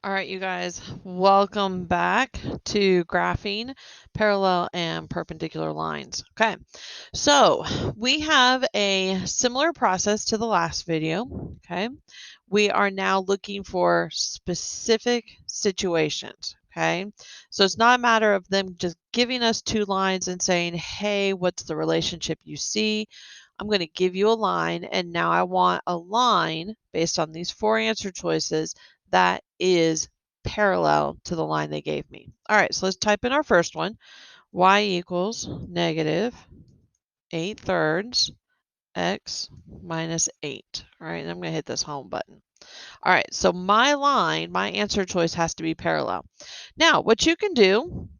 All right, you guys, welcome back to graphing parallel and perpendicular lines. Okay, so we have a similar process to the last video. Okay, we are now looking for specific situations. Okay, so it's not a matter of them just giving us two lines and saying, hey, what's the relationship you see? I'm going to give you a line, and now I want a line based on these four answer choices that is parallel to the line they gave me. All right, so let's type in our first one. Y equals negative 8/3 x minus 8. All right, and I'm going to hit this home button. All right, so my line, my answer choice has to be parallel. Now, what you can do,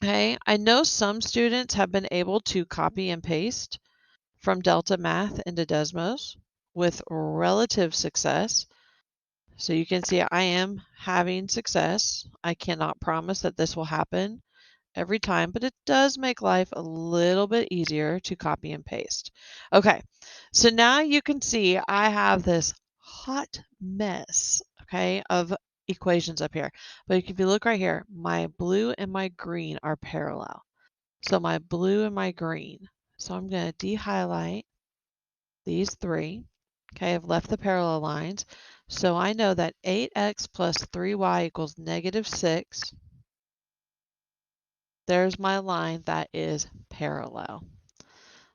okay, I know some students have been able to copy and paste from Delta Math into Desmos with relative success. So you can see I am having success. I cannot promise that this will happen every time, but it does make life a little bit easier to copy and paste. Okay, so now you can see I have this hot mess, okay, of equations up here. But if you look right here, my blue and my green are parallel. So my blue and my green. So I'm going to de-highlight these three. Okay, I've left the parallel lines. So I know that 8x plus 3y equals negative 6. There's my line that is parallel.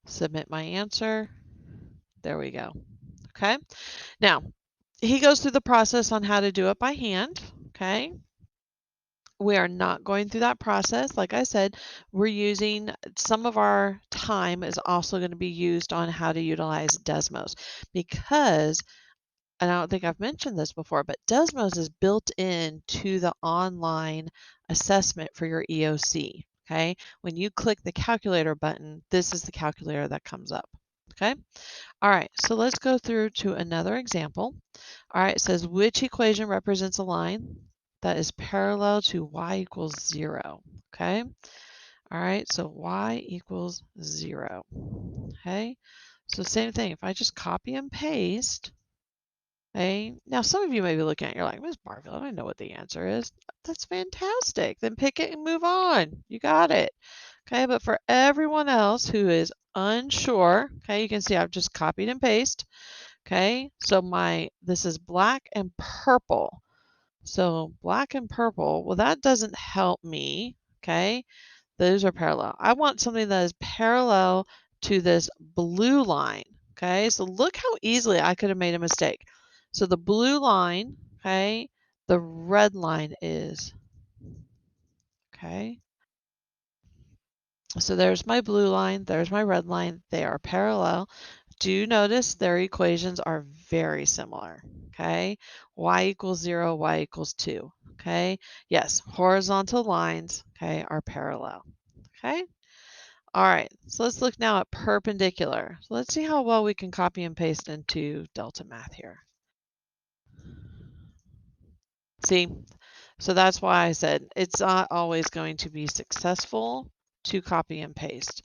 Submit my answer. There we go. Okay, now he goes through the process on how to do it by hand. Okay, we are not going through that process. Like I said, we're using some of our time is also going to be used on how to utilize Desmos because, and I don't think I've mentioned this before, but Desmos is built into the online assessment for your EOC. Okay, when you click the calculator button, this is the calculator that comes up. Okay, all right, so let's go through to another example. All right, it says which equation represents a line that is parallel to y equals 0. Okay, all right, so y equals 0. Okay, so same thing. If I just copy and paste, okay, now some of you may be looking at it, you're like, Ms. Barfield, I don't know what the answer is. That's fantastic. Then pick it and move on. You got it. Okay, but for everyone else who is unsure, okay, you can see I've just copied and pasted. Okay, so this is black and purple. So black and purple, well, that doesn't help me. Okay, those are parallel. I want something that is parallel to this blue line. Okay, so look how easily I could have made a mistake. So the blue line, okay, the red line is, okay. So there's my blue line, there's my red line. They are parallel. Do notice their equations are very similar, okay? Y equals 0, y equals 2, okay? Yes, horizontal lines, okay, are parallel, okay? All right, so let's look now at perpendicular. So let's see how well we can copy and paste into Delta Math here. See, so that's why I said it's not always going to be successful to copy and paste.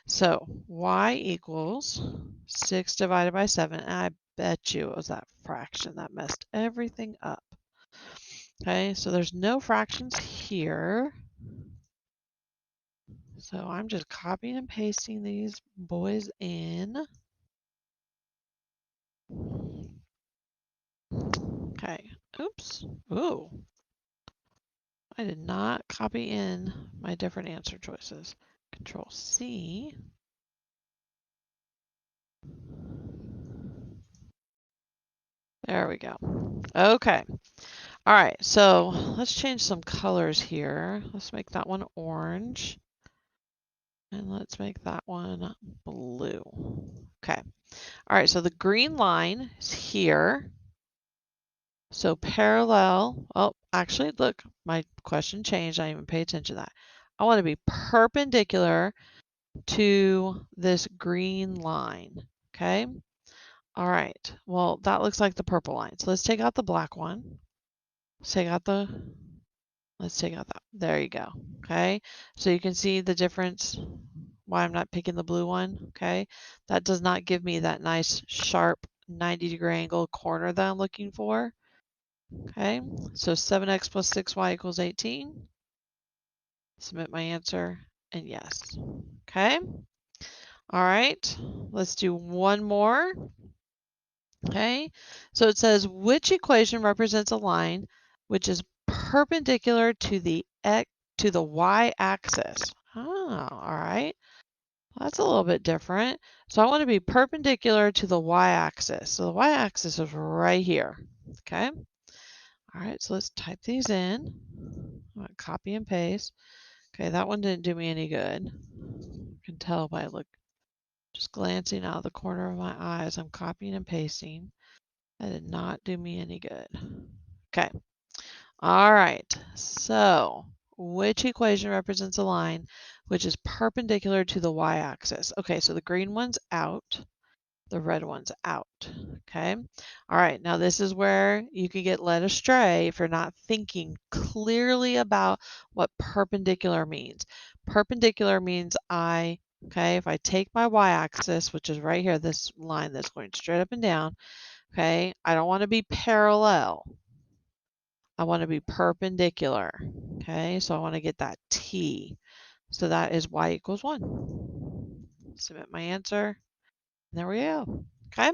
So y equals 6 divided by 7, and I bet you it was that fraction that messed everything up. Okay, so there's no fractions here. So I'm just copying and pasting these boys in. Okay, oops, ooh, I did not copy in my different answer choices. Control C. There we go. Okay. All right, so let's change some colors here. Let's make that one orange. And let's make that one blue. Okay. All right, so the green line is here. So parallel, oh, actually, look, my question changed. I didn't even pay attention to that. I want to be perpendicular to this green line, okay? All right, well, that looks like the purple line. So let's take out the black one. Let's take out that. There you go, okay? So you can see the difference, why I'm not picking the blue one, okay? That does not give me that nice, sharp 90-degree angle corner that I'm looking for. Okay, so 7x plus 6y equals 18. Submit my answer, and yes. Okay. All right, let's do one more. Okay, so it says which equation represents a line which is perpendicular to the y-axis. Oh, all right. That's a little bit different. So I want to be perpendicular to the y-axis. So the y-axis is right here. Okay. All right, so let's type these in. I'm gonna copy and paste. Okay, that one didn't do me any good. You can tell by just glancing out of the corner of my eyes, I'm copying and pasting. That did not do me any good. Okay. All right. So which equation represents a line which is perpendicular to the y-axis? Okay, so the green one's out. The red one's out. Okay. All right. Now this is where you can get led astray if you're not thinking clearly about what perpendicular means. Perpendicular means if I take my y-axis, which is right here, this line that's going straight up and down, okay, I don't want to be parallel. I want to be perpendicular. Okay, so I want to get that t. So that is y equals 1. Submit my answer. There we go. Okay.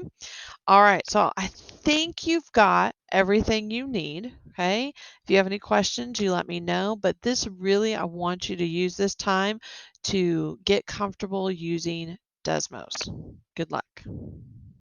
All right. So I think you've got everything you need. Okay. If you have any questions, you let me know. But this really, I want you to use this time to get comfortable using Desmos. Good luck.